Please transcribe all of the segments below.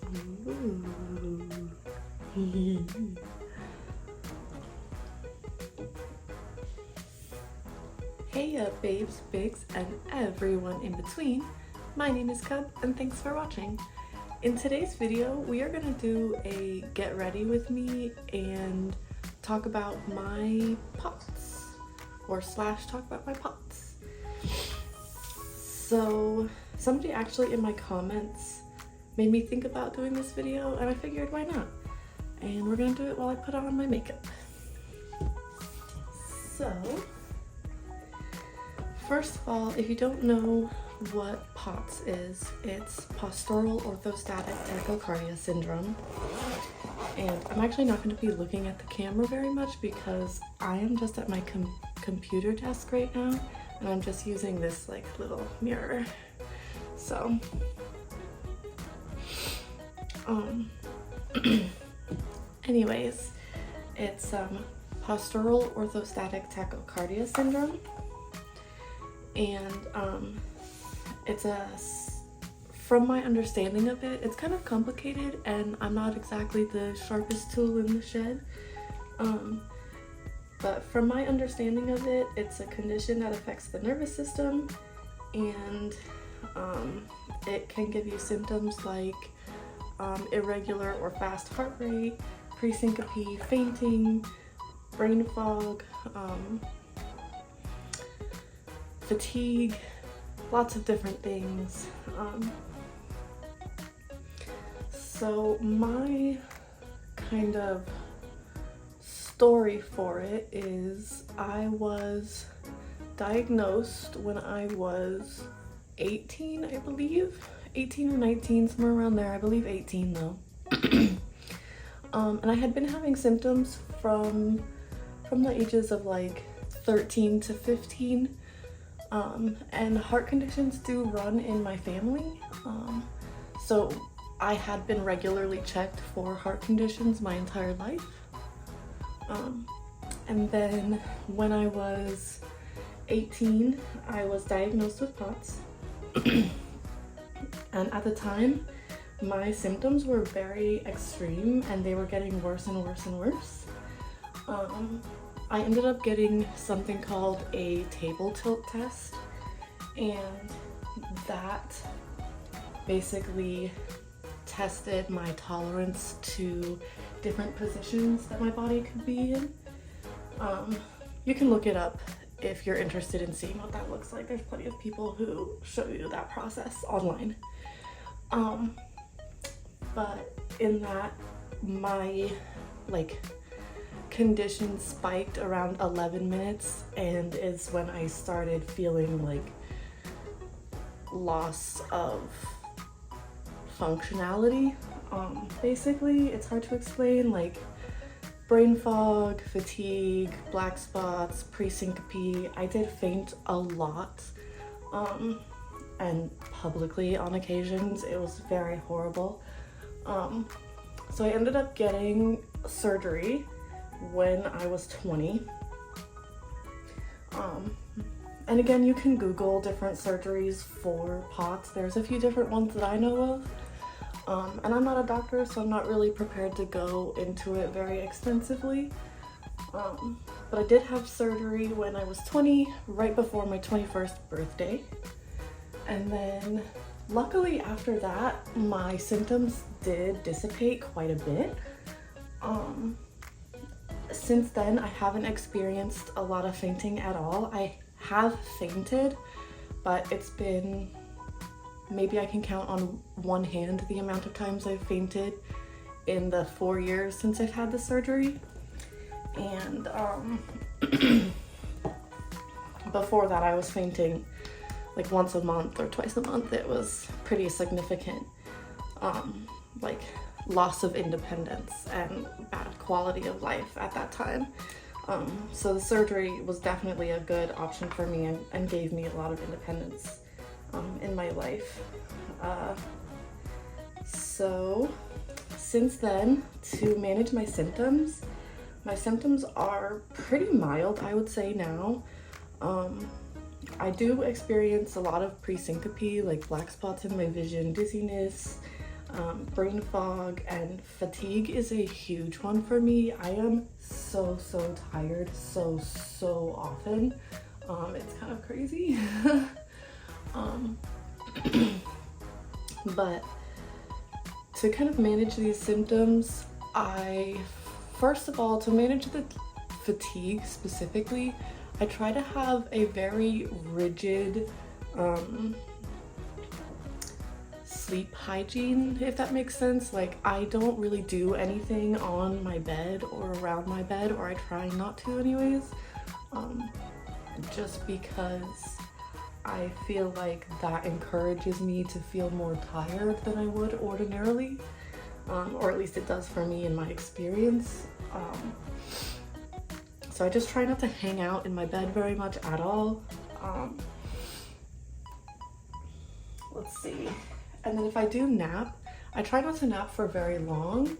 Hey babes, bigs, and everyone in between. My name is Cub and thanks for watching. In today's video, we are gonna do a get ready with me and talk about my pots, or slash talk about my pots. So somebody actually in my comments made me think about doing this video and I figured why not? And we're gonna do it while I put on my makeup. So, first of all, if you don't know what POTS is, it's postural orthostatic tachycardia syndrome. And I'm actually not going to be looking at the camera very much because I am just at my computer desk right now and I'm just using this like little mirror. So, anyways, it's postural orthostatic tachycardia syndrome. And it's from my understanding of it, it's kind of complicated and I'm not exactly the sharpest tool in the shed. But from my understanding of it, it's a condition that affects the nervous system, and it can give you symptoms like irregular or fast heart rate, pre-syncope, fainting, brain fog, fatigue, lots of different things. So my kind of story for it is I was diagnosed when I was 18, I believe. 18 or 19, somewhere around there. I believe 18 though. And I had been having symptoms from the ages of like 13 to 15. And heart conditions do run in my family. So I had been regularly checked for heart conditions my entire life. And then when I was 18, I was diagnosed with POTS. And at the time, my symptoms were very extreme and they were getting worse and worse and worse. I ended up getting something called a table tilt test, and that basically tested my tolerance to different positions that my body could be in. You can look it up if you're interested in seeing what that looks like. There's plenty of people who show you that process online. But in that, my condition spiked around 11 minutes, and is when I started feeling like loss of functionality. Basically, it's hard to explain, like brain fog, fatigue, black spots, pre-syncope. I did faint a lot, and publicly on occasions. It was very horrible. So I ended up getting surgery when I was 20. And again, you can Google different surgeries for POTS. There's a few different ones that I know of. And I'm not a doctor, so I'm not really prepared to go into it very extensively. But I did have surgery when I was 20, right before my 21st birthday. And then luckily after that, my symptoms did dissipate quite a bit. Since then, I haven't experienced a lot of fainting at all. I have fainted, but it's been, maybe I can count on one hand the amount of times I've fainted in the 4 years since I've had the surgery. And before that, I was fainting like once a month or twice a month. It was pretty significant, like loss of independence and bad quality of life at that time. So the surgery was definitely a good option for me and gave me a lot of independence in my life. So since then, to manage my symptoms are pretty mild, I would say now. I do experience a lot of pre-syncope, like black spots in my vision, dizziness, Brain fog and fatigue is a huge one for me. I am so tired so often. It's kind of crazy. But to kind of manage these symptoms, first of all, to manage the fatigue specifically, I try to have a very rigid sleep hygiene, if that makes sense. Like, I don't really do anything on my bed or around my bed, or I try not to anyways, just because I feel like that encourages me to feel more tired than I would ordinarily, or at least it does for me in my experience. So I just try not to hang out in my bed very much at all. Let's see. And then if I do nap, I try not to nap for very long,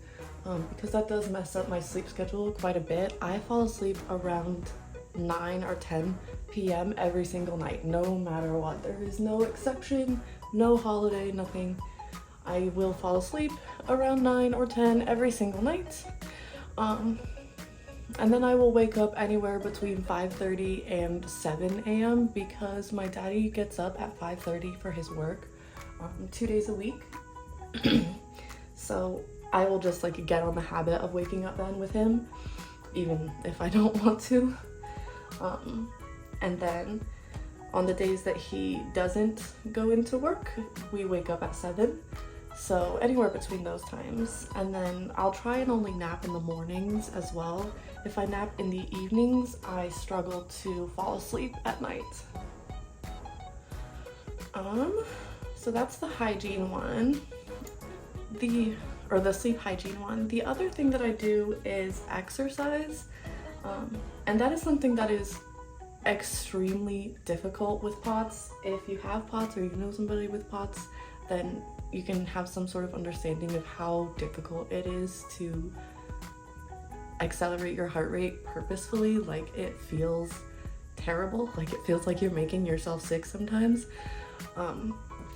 because that does mess up my sleep schedule quite a bit. I fall asleep around 9 or 10 p.m. every single night, no matter what. There is no exception, no holiday, nothing. I will fall asleep around 9 or 10 every single night. And then I will wake up anywhere between 5:30 and 7 a.m. because my daddy gets up at 5:30 for his work, 2 days a week. So I will just like get on the habit of waking up then with him, even if I don't want to. And then on the days that he doesn't go into work, we wake up at 7. So anywhere between those times. And then I'll try and only nap in the mornings as well. If I nap in the evenings, I struggle to fall asleep at night. So that's the hygiene one. The sleep hygiene one. The other thing that I do is exercise. And that is something that is extremely difficult with POTS. If you have POTS or you know somebody with POTS, then you can have some sort of understanding of how difficult it is to accelerate your heart rate purposefully. Like, it feels terrible. Like, it feels like you're making yourself sick sometimes.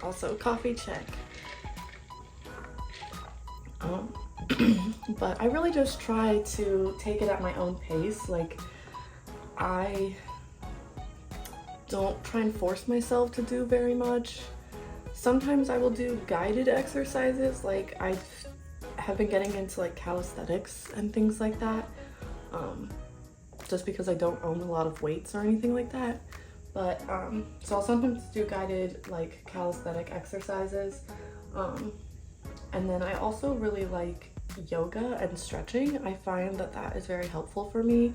Also, coffee check. But I really just try to take it at my own pace. Like, I don't try and force myself to do very much. Sometimes I will do guided exercises. Like, I have been getting into like calisthenics and things like that, just because I don't own a lot of weights or anything like that. But so I'll sometimes do guided like calisthenic exercises, and then I also really like yoga and stretching. I find that that is very helpful for me,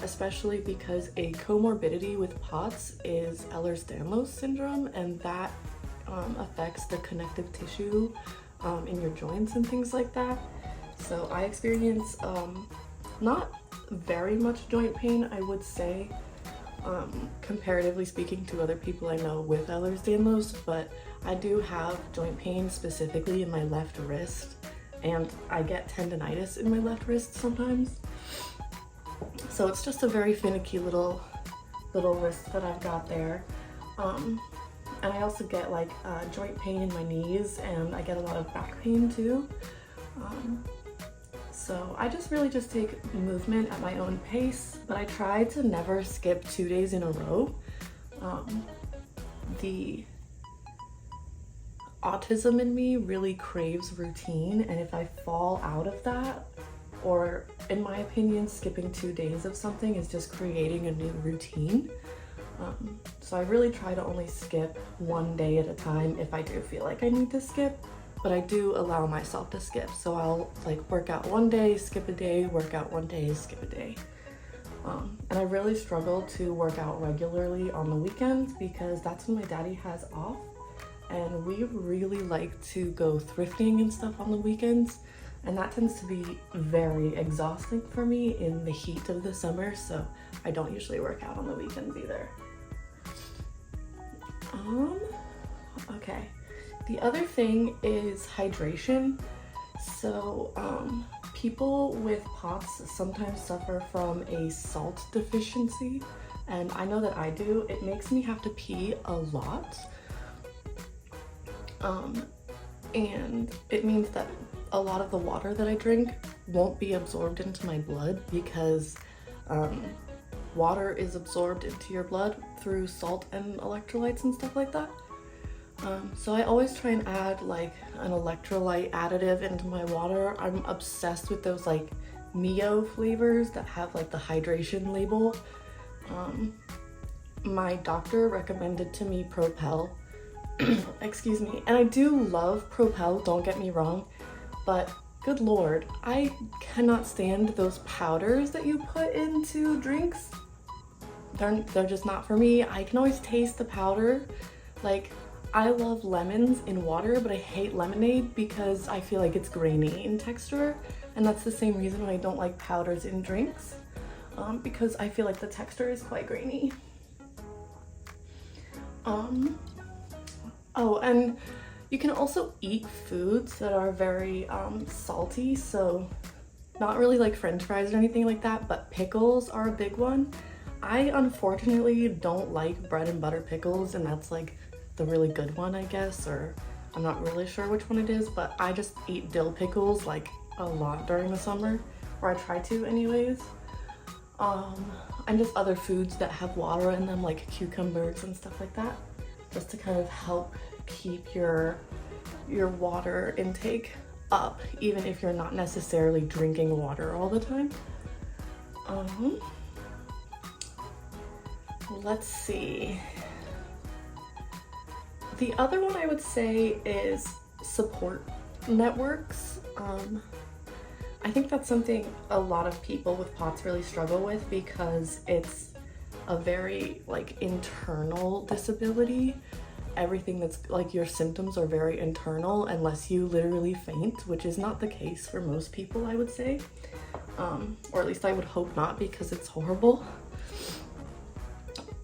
especially because a comorbidity with POTS is Ehlers-Danlos syndrome, and that affects the connective tissue in your joints and things like that. So I experience not very much joint pain, I would say, comparatively speaking to other people I know with Ehlers-Danlos, but I do have joint pain specifically in my left wrist, and I get tendonitis in my left wrist sometimes. So it's just a very finicky little wrist that I've got there. And I also get like joint pain in my knees, and I get a lot of back pain too. So I just really just take movement at my own pace, but I try to never skip 2 days in a row. The autism in me really craves routine, and if I fall out of that, or in my opinion, skipping 2 days of something is just creating a new routine. So I really try to only skip 1 day at a time if I do feel like I need to skip, but I do allow myself to skip. So I'll like work out 1 day, skip a day, work out 1 day, skip a day. And I really struggle to work out regularly on the weekends because that's when my daddy has off, and we really like to go thrifting and stuff on the weekends, and that tends to be very exhausting for me in the heat of the summer, so I don't usually work out on the weekends either. Okay. The other thing is hydration. So, people with POTS sometimes suffer from a salt deficiency, and I know that I do. It makes me have to pee a lot. and it means that a lot of the water that I drink won't be absorbed into my blood because water is absorbed into your blood through salt and electrolytes and stuff like that. So I always try and add like an electrolyte additive into my water. I'm obsessed with those like Mio flavors that have like the hydration label. My doctor recommended to me Propel. Excuse me. And I do love Propel, don't get me wrong, but good lord, I cannot stand those powders that you put into drinks. They're just not for me. I can always taste the powder. Like, I love lemons in water, but I hate lemonade because I feel like it's grainy in texture, and that's the same reason why I don't like powders in drinks, because I feel like the texture is quite grainy. Oh, and you can also eat foods that are very salty, so not really like french fries or anything like that, but pickles are a big one. I unfortunately don't like bread and butter pickles, and that's like the really good one, I guess, or I'm not really sure which one it is, but I just eat dill pickles like a lot during the summer, or I try to anyways. And just other foods that have water in them, like cucumbers and stuff like that, just to kind of help keep your water intake up, even if you're not necessarily drinking water all the time. Let's see. The other one I would say is support networks. I think that's something a lot of people with POTS really struggle with because it's a very like internal disability. Everything that's like your symptoms are very internal unless you literally faint, which is not the case for most people, I would say. Or at least I would hope not, because it's horrible.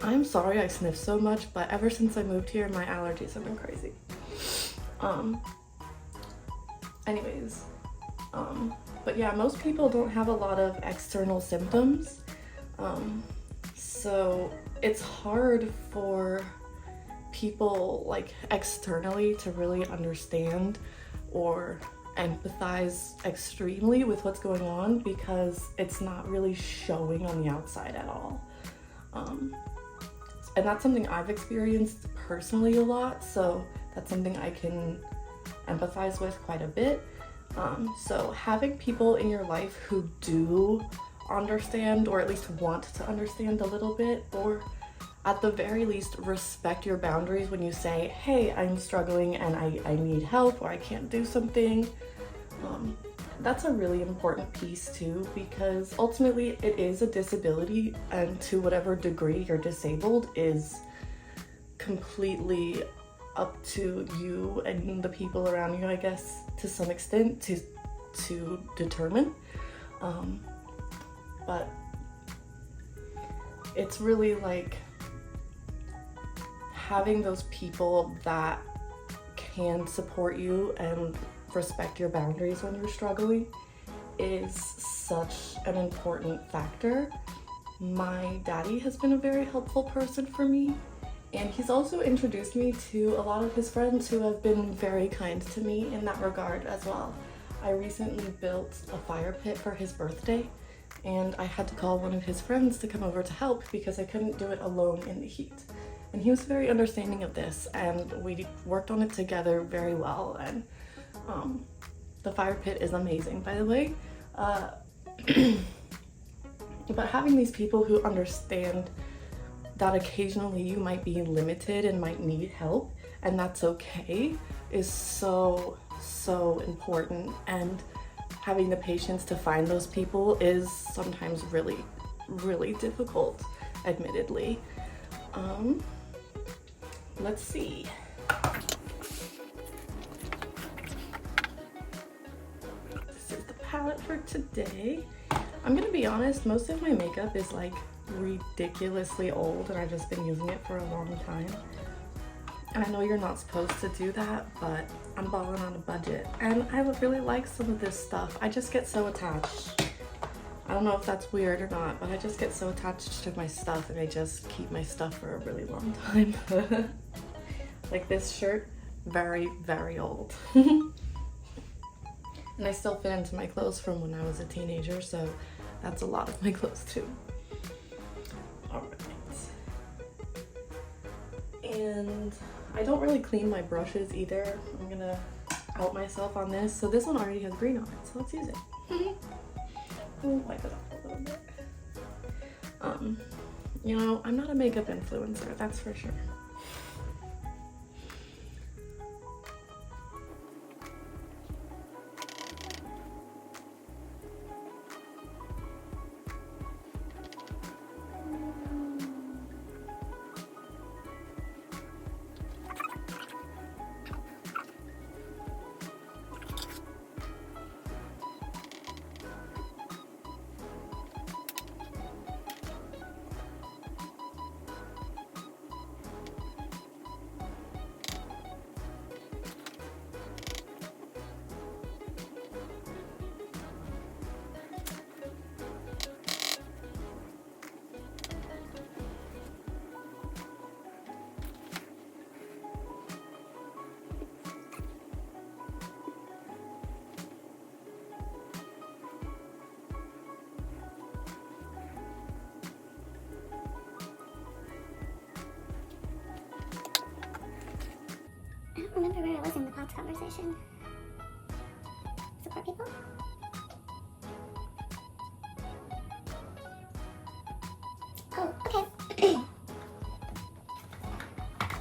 I'm sorry I sniff so much, but ever since I moved here, my allergies have been crazy. Anyways, but yeah, most people don't have a lot of external symptoms. So it's hard for people like externally to really understand or empathize extremely with what's going on because it's not really showing on the outside at all. And that's something I've experienced personally a lot, so that's something I can empathize with quite a bit. So having people in your life who do understand, or at least want to understand a little bit, or at the very least respect your boundaries when you say, hey, I'm struggling and I need help, or I can't do something. That's a really important piece too, because ultimately it is a disability, and to whatever degree you're disabled is completely up to you and the people around you, I guess, to some extent to determine. But it's really like having those people that can support you and respect your boundaries when you're struggling is such an important factor. My daddy has been a very helpful person for me, and he's also introduced me to a lot of his friends who have been very kind to me in that regard as well. I recently built a fire pit for his birthday, and I had to call one of his friends to come over to help because I couldn't do it alone in the heat. And he was very understanding of this, and we worked on it together very well. And the fire pit is amazing, by the way. But having these people who understand that occasionally you might be limited and might need help, and that's okay, is so important. And having the patience to find those people is sometimes really, really difficult, admittedly. Let's see. This is the palette for today. I'm gonna be honest, most of my makeup is like ridiculously old and I've just been using it for a long time. And I know you're not supposed to do that, but I'm balling on a budget and I would really like some of this stuff. I just get so attached. I don't know if that's weird or not, but I just get so attached to my stuff and I just keep my stuff for a really long time. Like this shirt, very, very old. And I still fit into my clothes from when I was a teenager, so that's a lot of my clothes too. Alright. And I don't really clean my brushes either. I'm gonna out myself on this. So this one already has green on it, so let's use it. I'll wipe it off a little bit. You know, I'm not a makeup influencer, that's for sure. I don't remember where I was in the POTS conversation. Support people? Oh, okay.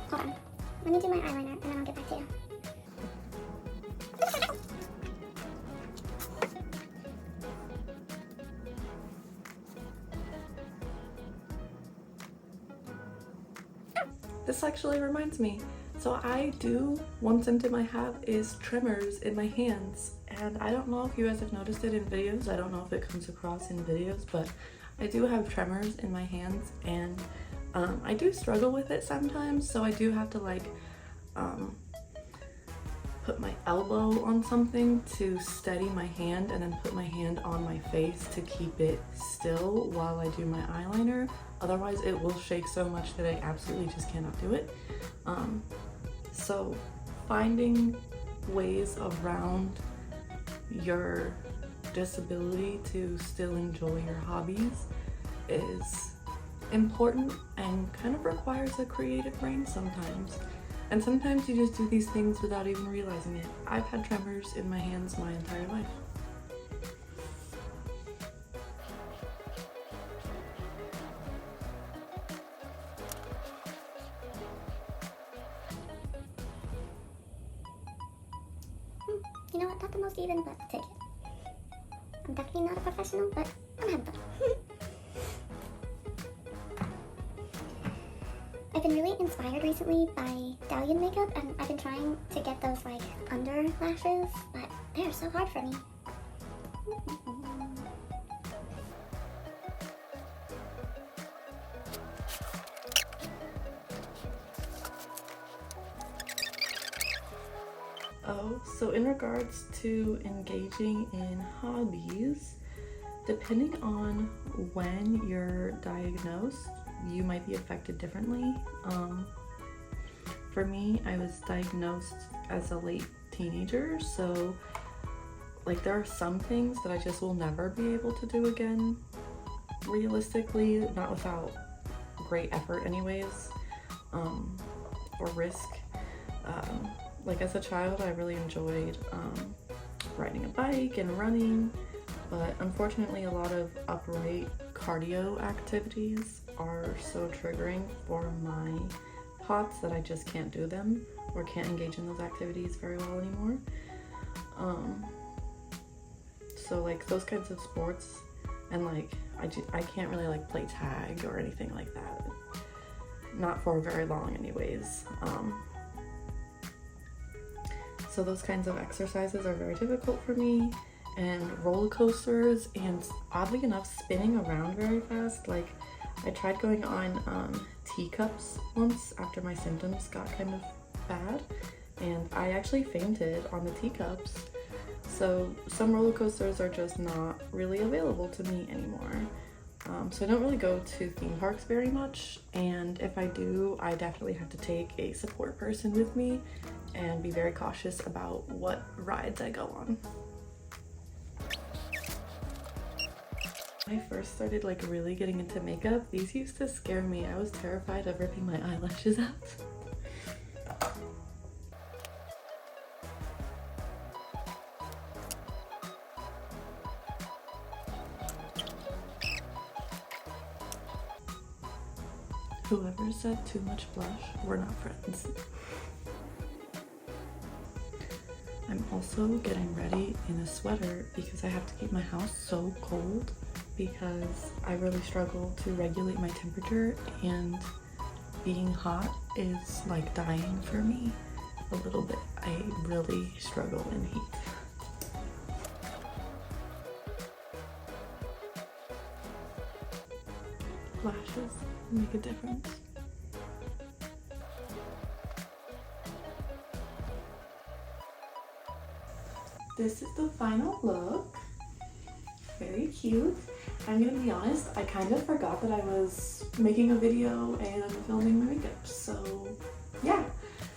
Hold on. Let me do my eyeliner and then I'll get back to you. This actually reminds me. So one symptom I have is tremors in my hands, and I don't know if you guys have noticed it in videos. I don't know if it comes across in videos, but I do have tremors in my hands, and I do struggle with it sometimes, so I do have to like put my elbow on something to steady my hand and then put my hand on my face to keep it still while I do my eyeliner. Otherwise it will shake so much that I absolutely just cannot do it. So finding ways around your disability to still enjoy your hobbies is important and kind of requires a creative brain sometimes. And sometimes you just do these things without even realizing it. I've had tremors in my hands my entire life. You know what? Not the most even, but I'll take it. I'm definitely not a professional, but I'm having fun. I've been really inspired recently by Dalian makeup, and I've been trying to get those like under lashes, but they're so hard for me. Oh, so in regards to engaging in hobbies, depending on when you're diagnosed, you might be affected differently. For me, I was diagnosed as a late teenager, so like there are some things that I just will never be able to do again, realistically, not without great effort anyways, or risk. Like as a child, I really enjoyed riding a bike and running, but unfortunately a lot of upright cardio activities are so triggering for my POTS that I just can't do them or can't engage in those activities very well anymore. So like those kinds of sports, and like I can't really like play tag or anything like that, not for very long anyways. So those kinds of exercises are very difficult for me, and roller coasters, and oddly enough spinning around very fast. Like I tried going on teacups once after my symptoms got kind of bad, and I actually fainted on the teacups. So some roller coasters are just not really available to me anymore. So I don't really go to theme parks very much, and if I do, I definitely have to take a support person with me, and be very cautious about what rides I go on. When I first started like really getting into makeup, these used to scare me. I was terrified of ripping my eyelashes out. Whoever said too much blush, we're not friends. I'm also getting ready in a sweater because I have to keep my house so cold because I really struggle to regulate my temperature, and being hot is like dying for me a little bit. I really struggle in heat. Lashes make a difference. This is the final look. Very cute. I'm gonna be honest, I kind of forgot that I was making a video and filming my makeup. So yeah,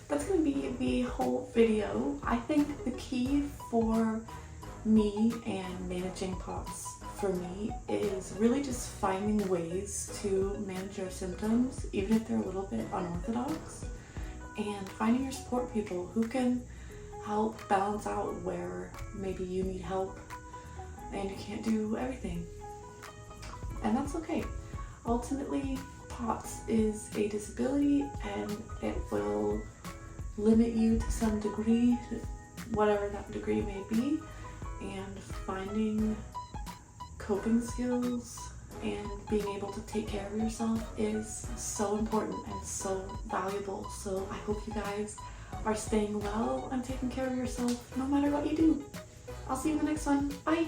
that's gonna be the whole video. I think the key for me and managing POTS for me is really just finding ways to manage your symptoms, even if they're a little bit unorthodox, and finding your support people who can help balance out where maybe you need help and you can't do everything. And that's okay. Ultimately, POTS is a disability and it will limit you to some degree, whatever that degree may be, and finding coping skills and being able to take care of yourself is so important and so valuable. So I hope you guys are staying well and taking care of yourself no matter what you do. I'll see you in the next one. Bye!